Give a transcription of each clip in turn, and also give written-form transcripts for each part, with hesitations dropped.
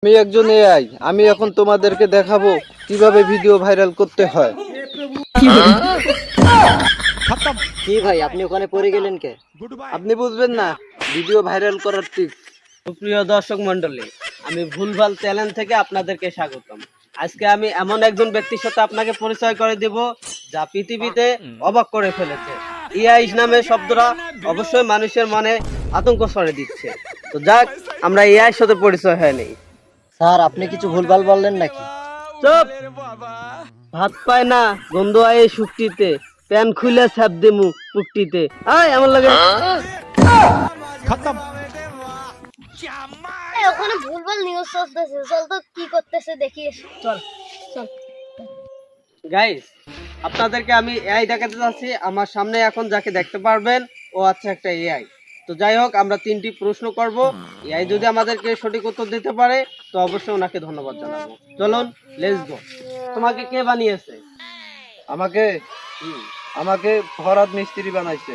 আমি একজন এআই। আমি এখন তোমাদেরকে দেখাবো কিভাবে ভিডিও ভাইরাল করতে হয়। কি ভাই আপনি ওখানে পড়ে গেলেন কে? আপনি বুঝবেন না ভিডিও ভাইরাল করার টিপস। প্রিয় দর্শক মন্ডলী, আমি ভুলভাল চ্যানেল থেকে আপনাদেরকে স্বাগতম। আজকে আমি এমন একজন ব্যক্তির সাথে আপনাকে পরিচয় করে দেব যা পৃথিবীতে অবাক করে ফেলেছে। এআই নামে শব্দটা অবশ্যই মানুষের মনে আতঙ্ক ছড়িয়ে দিচ্ছে। তো যাক, আমরা এআই সাথে পরিচয় হয়নি। স্যার আপনি কিছু ভুলভাল বললেন নাকি? চুপ! ভাত পায় না গন্ধ আয় এই শুকটিতে, প্যান খুলে ছাপ দেমু পুকটিতে। আয় আমার লাগে। ওখানে ভুলভাল নিউজ চলতেছে, চল তো কি করতেছে দেখি। চল চল। গাইস, আপনাদেরকে আমি এআই দেখাতে যাচ্ছি। আমার সামনে এখন যাকে দেখতে পারবেন ও আচ্ছা একটা এআই। তো যাই হোক, আমরা 3টি প্রশ্ন করব। এআই যদি আমাদেরকে সঠিক উত্তর দিতে পারে তো অবশ্যই ওনাকে ধন্যবাদ জানাবো। চলুন, লেটস গো। তোমাকে কে বানিয়েছে? আমাকে আমাকে ফরহাদ মিস্ত্রি বানাইছে।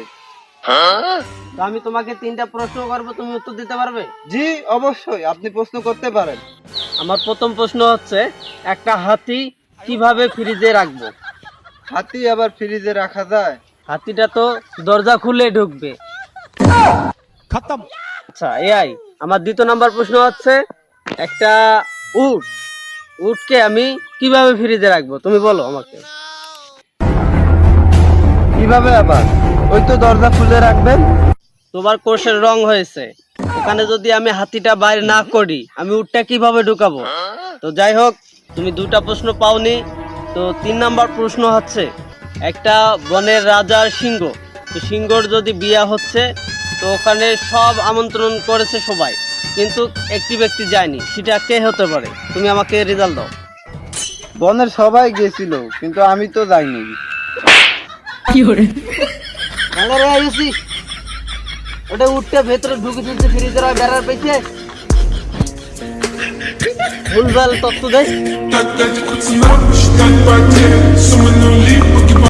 তো আমি তোমাকে 3টা প্রশ্ন করব, তুমি উত্তর দিতে পারবে? জি অবশ্যই, আপনি প্রশ্ন করতে পারেন। আমার প্রথম প্রশ্ন হচ্ছে, একটা হাতি কিভাবে ফ্রিজে রাখবো? হাতি আবার ফ্রিজে রাখা যায়? হাতিটা তো দরজা খুলে ঢুকবে। আচ্ছা এআই, আমার দ্বিতীয় নাম্বার প্রশ্ন হচ্ছে, একটা উটকে আমি কিভাবে ফ্রিজে রাখবো? তুমি বলো আমাকে। কিভাবে আবার? ওই তো দরজা খুলে রাখবেন। তোমার কোর্সের রং হয়েছে, ওখানে যদি আমি হাতিটা বাইরে না করি আমি উটটা কিভাবে ঢুকাবো? তো যাই হোক, তুমি 2টা প্রশ্ন পাওনি। তো 3 নাম্বার প্রশ্ন হচ্ছে, একটা বনের রাজার সিংহ, তো সিংহর যদি বিয়ে হচ্ছে তো ওখানে সব আমন্ত্রণ করেছে সবাই, কিন্তু একটি ব্যক্তি যায়নি, সেটা কে হতে পারে? তুমি আমাকে রেজাল্ট দাও। বনের সবাই গেছিল কিন্তু আমি তো যাইনি। ওটা উঠতে ভেতরে ঢুকে দিচ্ছে ফ্রিজের বেড়ার পেয়েছে। ভুলভাল তথ্য দেয়।